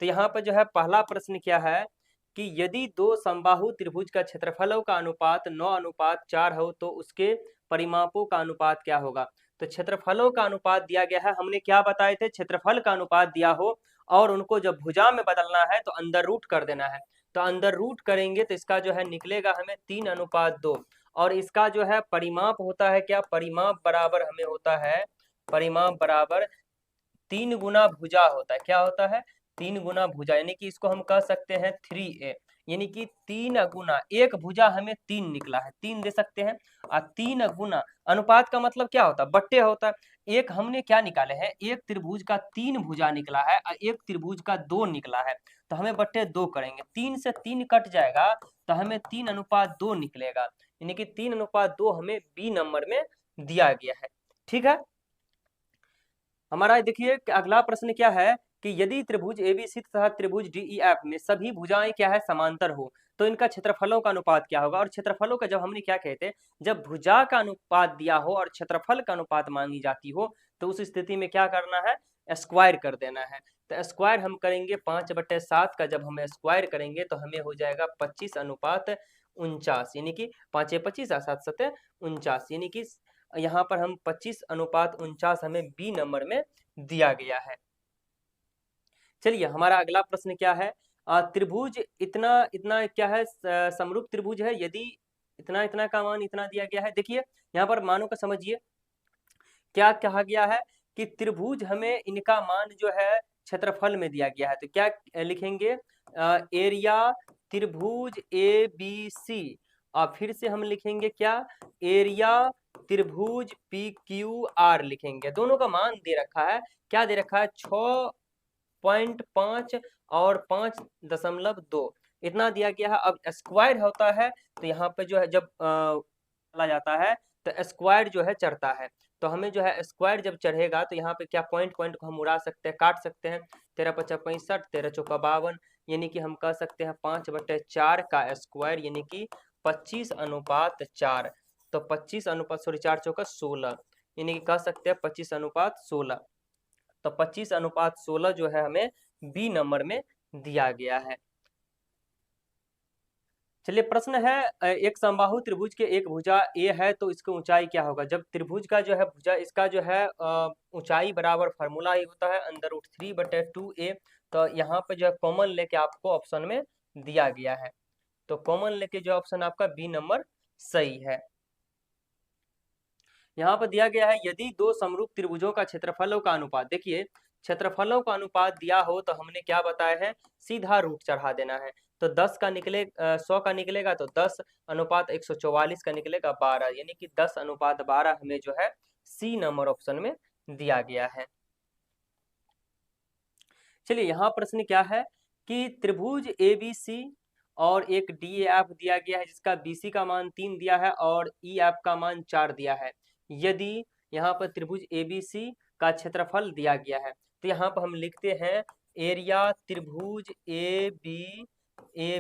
तो यहाँ पर जो है पहला प्रश्न क्या है कि यदि दो समबाहु त्रिभुज का क्षेत्रफलों का अनुपात 9:4 हो तो उसके परिमापों का अनुपात क्या होगा। तो क्षेत्रफलों का अनुपात दिया गया है, हमने क्या बताए थे, क्षेत्रफल का अनुपात दिया हो और उनको जब भुजा में बदलना है तो अंदर रूट कर देना है। तो अंदर रूट करेंगे तो इसका जो है निकलेगा हमें 3:2 और इसका जो है परिमाप होता है क्या, परिमाप बराबर हमें होता है, परिमाप बराबर 3 गुना भुजा होता है। क्या होता है, 3 गुना भुजा, यानी कि इसको हम कह सकते हैं 3a, यानी कि 3 गुना, एक भुजा हमें 3 निकला है, 3 दे सकते हैं। और 3 गुना अनुपात का मतलब क्या होता है, बट्टे होता है। एक हमने क्या निकाले हैं, एक त्रिभुज का 3 भुजा निकला है और एक त्रिभुज का 2 निकला है, तो हमें बट्टे 2 करेंगे, 3 से 3 कट जाएगा तो हमें 3:2 निकलेगा, यानी कि 3:2 हमें बी नंबर में दिया गया है। ठीक है, हमारा देखिए अगला प्रश्न क्या है कि यदि त्रिभुज एबीसी तथा त्रिभुज डीईएफ में सभी भुजाएं क्या है, समांतर हो तो इनका क्षेत्रफलों का अनुपात क्या होगा। और क्षेत्रफलों का जब हमने क्या कहते, जब भुजा का अनुपात दिया हो और क्षेत्रफल का अनुपात मांगी जाती हो तो उस स्थिति में क्या करना है, स्क्वायर कर देना है। तो स्क्वायर हम करेंगे 5/7 का, जब हम स्क्वायर करेंगे तो हमें हो जाएगा 25:49, यानी कि 5×25 7 7 49, यानी कि यहाँ पर हम 25:49 हमें बी नंबर में दिया गया है। चलिए हमारा अगला प्रश्न क्या है, त्रिभुज इतना इतना क्या है, समरूप त्रिभुज है, यदि इतना इतना का मान इतना दिया गया है। देखिए यहाँ पर मानों का समझिए क्या कहा गया है कि त्रिभुज हमें इनका मान जो है क्षेत्रफल में दिया गया है, तो क्या लिखेंगे, एरिया त्रिभुज ए बी सी, और फिर से हम लिखेंगे क्या, एरिया त्रिभुज पी क्यू आर लिखेंगे। दोनों का मान दे रखा है, क्या दे रखा है, 6.5 और 5.2 इतना दिया गया है। अब स्क्वायर होता है तो यहाँ पे जो है जब चला जाता है तो स्क्वायर जो है चढ़ता है, तो हमें जो है स्क्वायर जब चढ़ेगा तो यहाँ पे क्या पॉइंट पॉइंट को हम उड़ा सकते हैं, काट सकते हैं। 13×5 = 65, 13×4 = 52, यानी कि हम कह सकते हैं 5/4 का स्क्वायर, यानी कि 25:4। तो 4×4 = यानी कि कह सकते हैं 25:16। तो 25:16 जो है हमें बी नंबर में दिया गया है। चलिए प्रश्न है, एक समबाहु त्रिभुज के एक भुजा ए है तो इसकी ऊंचाई क्या होगा। जब त्रिभुज का जो है भुजा, इसका जो है ऊंचाई बराबर फार्मूला ही होता है √3/2a। तो यहाँ पे जो है कॉमन लेके आपको ऑप्शन में दिया गया है, तो कॉमन लेके जो ऑप्शन आपका बी नंबर सही है। यहाँ पर दिया गया है यदि दो समरूप त्रिभुजों का क्षेत्रफलों का अनुपात, देखिए क्षेत्रफलों का अनुपात दिया हो तो हमने क्या बताया है, सीधा रूट चढ़ा देना है। तो 10 का निकले 100 का निकलेगा तो 10:144 का निकलेगा 12, यानी कि 10:12 हमें जो है सी नंबर ऑप्शन में दिया गया है। चलिए यहाँ प्रश्न क्या है कि त्रिभुज एबीसी और एक डीएफ दिया गया है जिसका बीसी का मान 3 दिया है और ईएफ का मान 4 दिया है। यदि यहाँ पर त्रिभुज एबीसी का क्षेत्रफल दिया गया है तो यहाँ पर हम लिखते हैं एरिया त्रिभुज ए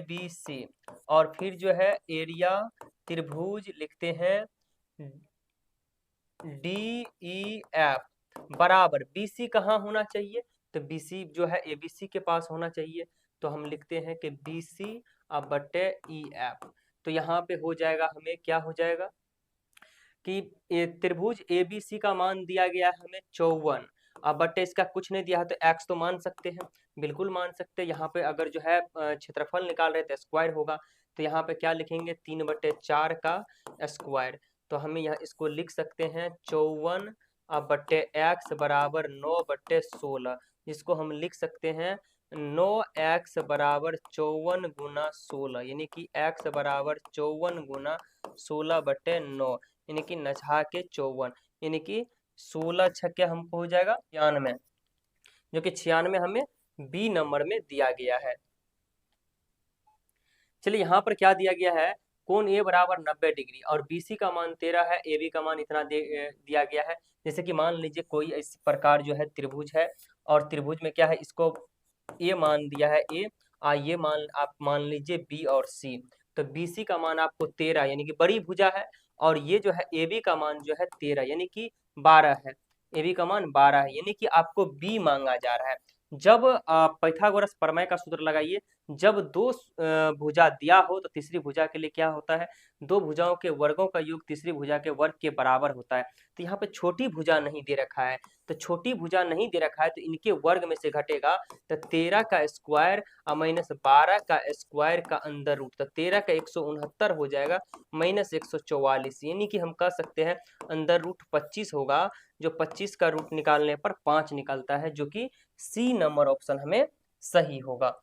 बी सी, और फिर जो है एरिया त्रिभुज लिखते हैं डी ई एफ बराबर बीसी कहाँ होना चाहिए, तो बीसी जो है एबीसी के पास होना चाहिए। तो हम लिखते हैं कि बीसी बटे ई एफ। तो यहाँ पे हो जाएगा, हमें क्या हो जाएगा कि त्रिभुज एबीसी का मान दिया गया है हमें 54, अब बटे इसका कुछ नहीं दिया है तो एक्स तो मान सकते हैं, बिल्कुल मान सकते हैं। यहाँ पे अगर जो है क्षेत्रफल निकाल रहे तो स्क्वायर होगा, तो यहाँ पे क्या लिखेंगे 3/4 का स्क्वायर। तो हमें यहाँ इसको लिख सकते हैं 54 बटे एक्स बराबर 9/16, जिसको हम लिख सकते हैं 9x बराबर 54×16, यानी कि x बराबर 54×16/9, यानी कि नछा के 54, यानी कि 16 छक्के हमको हो जाएगा 96, जो कि 96 हमें बी नंबर में दिया गया है। चलिए यहाँ पर क्या दिया गया है, कोण ए बराबर 90 डिग्री और बीसी का मान 13 है, ए बी का मान इतना दिया गया है। जैसे कि मान लीजिए कोई इस प्रकार जो है त्रिभुज है और त्रिभुज में क्या है, इसको ए मान दिया है ए, ये मान आप मान लीजिए बी और सी। तो बीसी का मान आपको 13 यानी कि बड़ी भुजा है, और ये जो है ए बी का मान जो है 13 यानी कि 12 है, ए बी का मान 12 है, यानी कि आपको बी मांगा जा रहा है। जब पाइथागोरस प्रमेय का सूत्र लगाइए, जब दो भुजा दिया हो तो तीसरी भुजा के लिए क्या होता है, दो भुजाओं के वर्गों का योग तीसरी भुजा के वर्ग के बराबर होता है। तो यहाँ पे छोटी भुजा नहीं दे रखा है, तो छोटी भुजा नहीं दे रखा है तो इनके वर्ग में से घटेगा, तो 13 का स्क्वायर और माइनस 12 का स्क्वायर का अंदर रूट, तो 13 का 169 हो जाएगा माइनस 144, यानी कि हम कह सकते हैं अंदर रूट 25 होगा, जो 25 का रूट निकालने पर 5 निकलता है, जो कि सी नंबर ऑप्शन हमें सही होगा।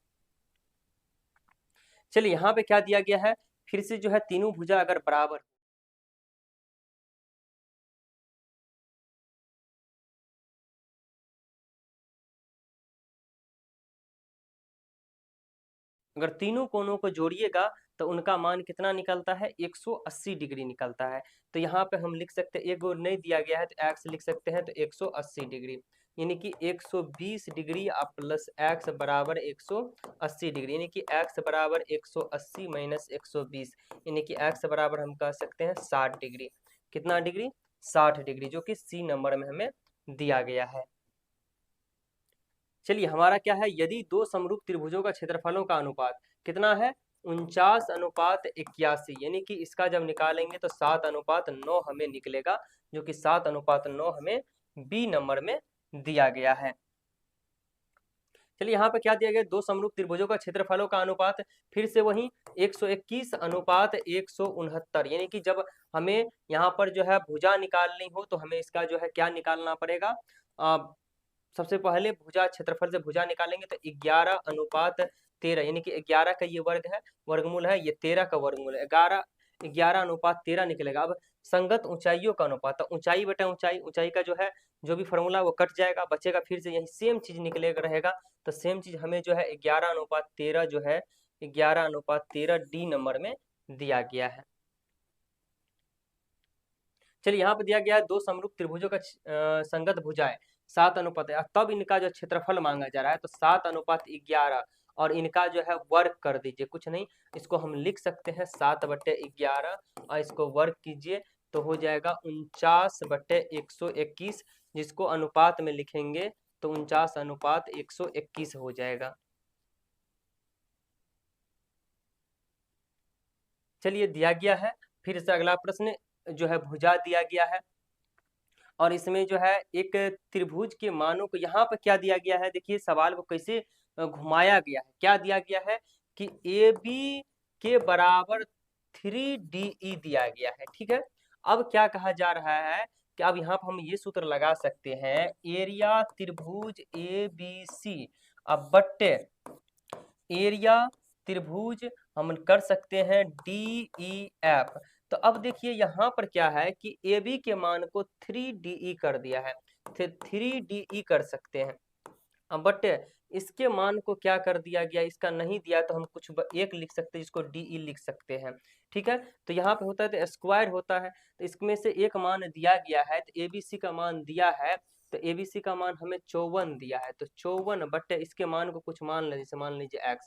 चलिए यहाँ पे क्या दिया गया है, फिर से जो है तीनों भुजा अगर बराबर, अगर तीनों कोनों को जोड़िएगा तो उनका मान कितना निकलता है, 180 डिग्री निकलता है। तो यहाँ पे हम लिख सकते हैं, एक और नहीं दिया गया है तो एक्स लिख सकते हैं, तो 180 डिग्री यानी कि 120 डिग्री प्लस एक्स बराबर 180 डिग्री, यानी कि एक्स बराबर 180 माइनस 120, यानी कि एक्स बराबर हम कह सकते हैं 60 डिग्री। कितना डिग्री, 60 डिग्री, जो कि सी नंबर में हमें दिया गया है। चलिए हमारा क्या है, यदि दो समरूप त्रिभुजों का क्षेत्रफलों का अनुपात कितना है, 49:81, यानी कि इसका जब निकालेंगे तो 7:9 हमें निकलेगा, जो कि 7:9 हमें बी नंबर में दिया गया है। चलिए यहाँ पे क्या दिया गया, दो समरूप त्रिभुजों का क्षेत्रफलों का अनुपात, फिर से वही 121:169, यानी कि जब हमें यहाँ पर जो है भुजा निकालनी हो तो हमें इसका जो है क्या निकालना पड़ेगा, सबसे पहले भुजा क्षेत्रफल से भुजा निकालेंगे तो 11:13, यानी कि 11 का ये वर्ग है, वर्गमूल है, ये 13 का वर्गमूल है, 11:13 निकलेगा। अब संगत ऊंचाइयों का अनुपात, तो ऊंचाई बटा ऊंचाई, ऊंचाई का जो है जो भी फॉर्मूला वो कट जाएगा, बचेगा फिर से यही सेम चीज निकलेगा रहेगा, तो सेम चीज हमें जो है 11:13 जो है 11:13 डी नंबर में दिया गया है। चलिए यहाँ पे दिया गया है दो समरूप त्रिभुजों का संगत भुजाएं 7 अनुपात है, तब इनका जो क्षेत्रफल मांगा जा रहा है तो 7:11, और इनका जो है वर्ग कर दीजिए, कुछ नहीं, इसको हम लिख सकते हैं 7/11 और इसको वर्ग कीजिए तो हो जाएगा 49/121, जिसको अनुपात में लिखेंगे तो 49:121 हो जाएगा। चलिए दिया गया है, फिर से अगला प्रश्न जो है भुजा दिया गया है, और इसमें जो है एक त्रिभुज के मानों को यहाँ पर क्या दिया गया है, देखिए सवाल को कैसे घुमाया गया है, क्या दिया गया है कि ए बी के बराबर 3DE दिया गया है, ठीक है। अब क्या कहा जा रहा है कि अब यहाँ पर हम ये सूत्र लगा सकते हैं, एरिया त्रिभुज ए बी सी, अब बट्टे एरिया त्रिभुज हम कर सकते हैं DEF। तो अब देखिए यहाँ पर क्या है कि AB के मान को 3DE कर दिया है, 3DE कर सकते हैं, बट इसके मान को क्या कर दिया गया, इसका नहीं दिया तो हम कुछ एक लिख सकते हैं, जिसको DE लिख सकते हैं, ठीक है। तो यहाँ पे होता है तो स्क्वायर होता है, तो इसमें से एक मान दिया गया है, तो ABC का मान दिया है, तो ABC का मान हमें 54 दिया है, तो 54 बटे इसके मान को कुछ मान लीजिए, जैसे मान लीजिए x,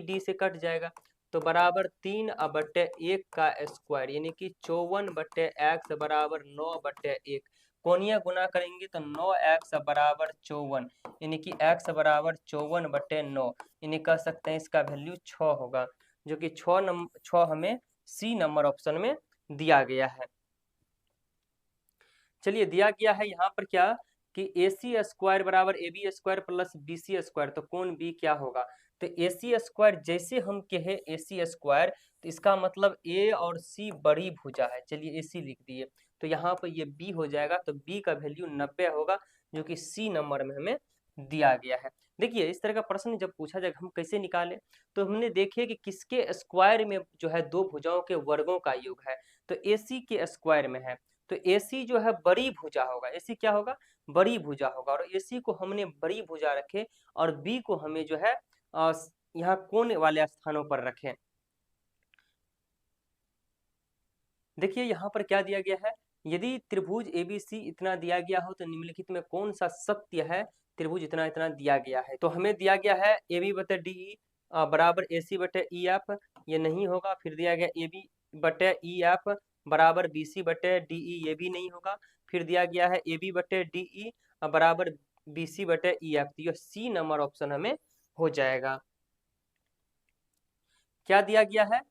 D से कट जाएगा तो बराबर 3/1 का स्क्वायर, यानी कि 54/x बराबर 9/1, कोणीय गुना करेंगे तो 9x बराबर 54, यानी कि x बराबर 54/9, यानी कह सकते हैं इसका वैल्यू 6 होगा, जो कि 6 हमें सी नंबर ऑप्शन में दिया गया है। चलिए दिया गया है यहाँ पर क्या कि AC² बराबर AB² प्लस BC², तो कोण B क्या होगा, तो AC² जैसे हम कहे AC², तो इसका मतलब A और C बड़ी भुजा है, चलिए AC लिख दिए, तो यहाँ पर ये B हो जाएगा, तो B का वैल्यू 90 होगा, जो कि C नंबर में हमें दिया गया है। देखिए इस तरह का प्रश्न जब पूछा जाएगा हम कैसे निकालें, तो हमने देखिए कि किसके स्क्वायर में जो है दो भुजाओं के वर्गों का योग है, तो AC के स्क्वायर में है, तो AC जो है बड़ी भुजा होगा, AC क्या होगा, बड़ी भुजा होगा, और AC को हमने बड़ी भुजा रखे और B को हमें जो है यहाँ कोण वाले स्थानों पर रखें। देखिए यहाँ पर क्या दिया गया है, यदि त्रिभुज ABC इतना दिया गया हो तो निम्नलिखित में कौन सा सत्य है, त्रिभुज इतना इतना दिया गया है, तो हमें दिया गया है AB बटे DE बराबर AC बटे EF, ये नहीं होगा, फिर दिया गया AB बटे EF बराबर BC बटे DE, ये भी नहीं होगा, फिर दिया गया है AB बटे DE बराबर BC/EF। तो यह C नंबर ऑप्शन हमें हो जाएगा। क्या दिया गया है?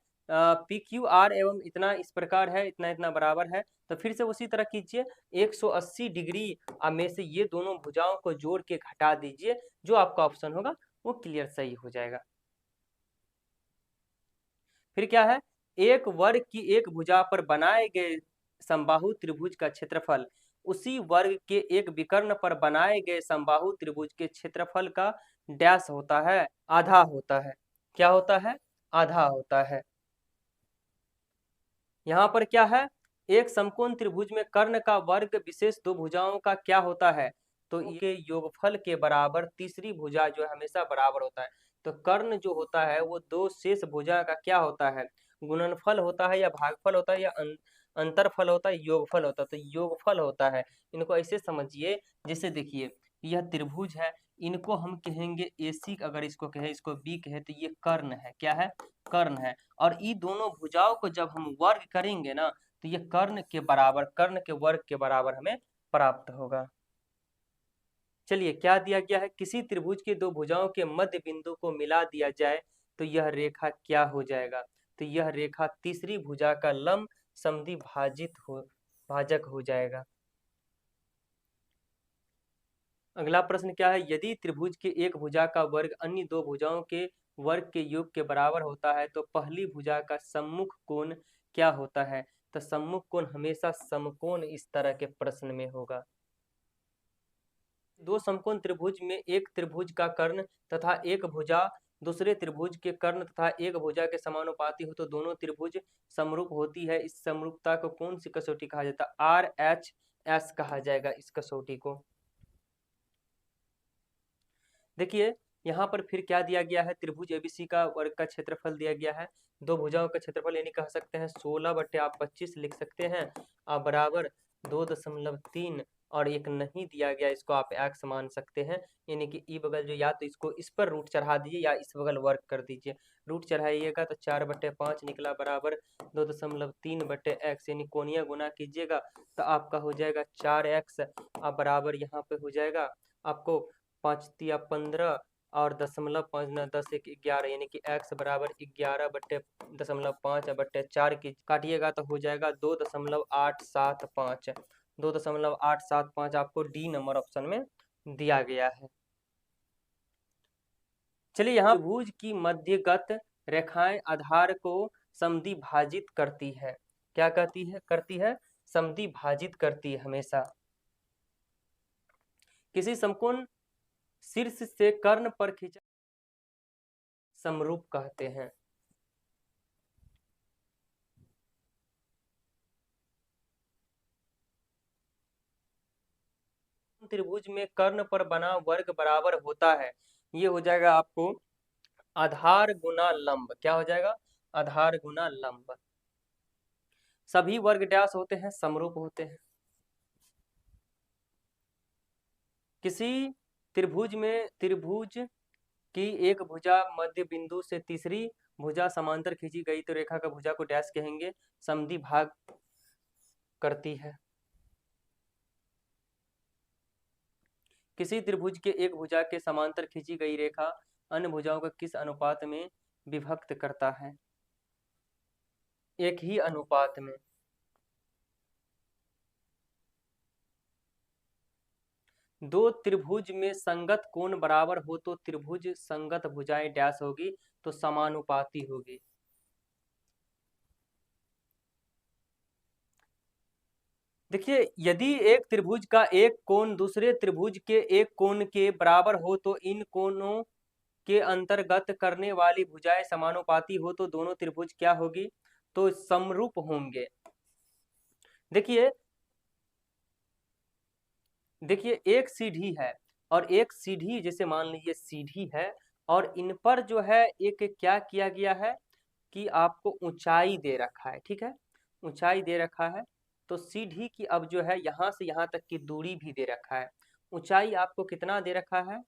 PQR एवं इतना इस प्रकार है, इतना इतना बराबर है। तो फिर से उसी तरह कीजिए, 180 डिग्री में से ये दोनों भुजाओं को जोड़ के घटा दीजिए, जो आपका ऑप्शन होगा वो क्लियर सही हो जाएगा। फिर क्या है? एक वर्ग की एक भुजा पर बनाए गए समबाहु त्रिभुज का क्षेत्रफल उसी वर्ग के एक विकर्ण पर बनाए गए समबाहु त्रिभुज के क्षेत्रफल का डैश होता है, आधा होता है। क्या होता है? आधा होता है। यहाँ पर क्या है? एक समकोण त्रिभुज में कर्ण का वर्ग विशेष दो भुजाओं का क्या होता है? तो इनके योगफल के बराबर तीसरी भुजा जो है हमेशा बराबर होता है। तो कर्ण जो होता है वो दो शेष भुजा का क्या होता है? गुणनफल होता है या भागफल होता है या अंतरफल होता है, योगफल होता है। तो योगफल होता है। इनको ऐसे समझिए, जैसे देखिए यह त्रिभुज है, इनको हम कहेंगे AC, अगर इसको कहे, इसको B कहे, तो ये कर्ण है। क्या है? कर्ण है। और ये दोनों भुजाओं को जब हम वर्ग करेंगे ना, तो ये कर्ण के बराबर, कर्ण के वर्ग के बराबर हमें प्राप्त होगा। चलिए, क्या दिया गया है? किसी त्रिभुज के दो भुजाओं के मध्य बिंदु को मिला दिया जाए तो यह रेखा क्या हो जाएगा? तो यह रेखा तीसरी भुजा का लंब समद्वि भाजक हो जाएगा। अगला प्रश्न क्या है? यदि त्रिभुज के एक भुजा का वर्ग अन्य दो भुजाओं के वर्ग के योग के बराबर होता है तो पहली भुजा का सम्मुख कोण क्या होता है? तो सम्मुख कोण हमेशा समकोण इस तरह के प्रश्न में होगा। दो समकोण त्रिभुज में एक त्रिभुज का कर्ण तथा एक भुजा दूसरे त्रिभुज के कर्ण तथा एक भुजा के समानुपाती हो तो दोनों त्रिभुज समरूप होती है। इस समरूपता को कौन सी कसौटी कहा जाता है? RHS कहा जाएगा इस कसौटी को। देखिए यहाँ पर फिर क्या दिया गया है? त्रिभुज ABC का वर्ग का क्षेत्रफल दिया गया है। दो भुजाओं का क्षेत्रफल यानी कह सकते हैं 16 आप 25 लिख सकते हैं, बराबर 2.3, और एक नहीं दिया गया, इसको आप x मान सकते हैं। यानी कि ई बगल जो, या तो इसको इस पर रूट चढ़ा दीजिए या इस बगल वर्ग कर दीजिए। रूट चढ़ाइएगा तो 4/5 निकला, बराबर 2.3/x, यानी कोणीय गुना कीजिएगा तो आपका हो जाएगा 4x, बराबर यहाँ पे हो जाएगा आपको 5 तिया 15 और 0.5 10 1 11, यानी कि x बराबर 11/5/4 की काटिएगा तो हो जाएगा 2.875। 2.875 आपको D नंबर ऑप्शन में दिया गया है। चलिए, यहाँ त्रिभुज की मध्यगत रेखाएं आधार को समद्वि भाजित करती है। क्या कहती है? करती है, समद्वि भाजित करती है हमेशा। किसी समकोण शीर्ष से कर्ण पर खींचा समरूप कहते हैं। त्रिभुज में कर्ण पर बना वर्ग बराबर होता है, ये हो जाएगा आपको आधार गुना लंब। क्या हो जाएगा? आधार गुना लंब। सभी वर्ग डैश होते हैं, समरूप होते हैं। किसी त्रिभुज की एक भुजा मध्य बिंदु से तीसरी भुजा समांतर खींची गई तो रेखा का भुजा को डैश कहेंगे, समद्वि भाग करती है। किसी त्रिभुज के एक भुजा के समांतर खींची गई रेखा अन्य भुजाओं को किस अनुपात में विभक्त करता है? एक ही अनुपात में। दो त्रिभुज में संगत कोण बराबर हो तो त्रिभुज संगत भुजाएं डैश होगी, तो समानुपाती होगी। देखिए, यदि एक त्रिभुज का एक कोण दूसरे त्रिभुज के एक कोण के बराबर हो तो इन कोणों के अंतर्गत करने वाली भुजाएं समानुपाती हो तो दोनों त्रिभुज क्या होगी? तो समरूप होंगे। देखिए एक सीढ़ी है और एक सीढ़ी, जैसे मान लीजिए सीढ़ी है और इन पर जो है एक क्या किया गया है कि आपको ऊंचाई दे रखा है। ठीक है, ऊंचाई दे रखा है तो सीढ़ी की अब जो है यहाँ से यहाँ तक की दूरी भी दे रखा है। ऊंचाई आपको कितना दे रखा है?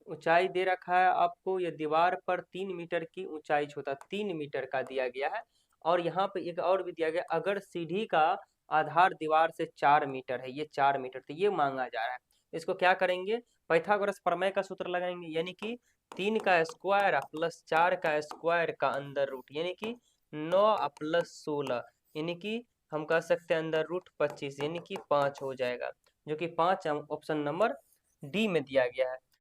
ऊंचाई दे रखा है आपको, ये दीवार पर 3 मीटर की ऊंचाई छोटा 3 मीटर का दिया गया है। और यहाँ पे एक और भी दिया गया, अगर सीढ़ी का आधार दीवार से 4 मीटर है, ये 4 मीटर, तो ये मांगा जा रहा है। इसको क्या करेंगे, पाइथागोरस प्रमेय का सूत्र लगाएंगे, यानी कि 3 का स्क्वायर प्लस 4 का स्क्वायर का अंदर रूट, यानी कि 9 प्लस 16, यानी कि हम कह सकते हैं अंदर रूट 25, यानी कि 5 हो जाएगा, जो कि 5 ऑप्शन नंबर डी में दिया गया है।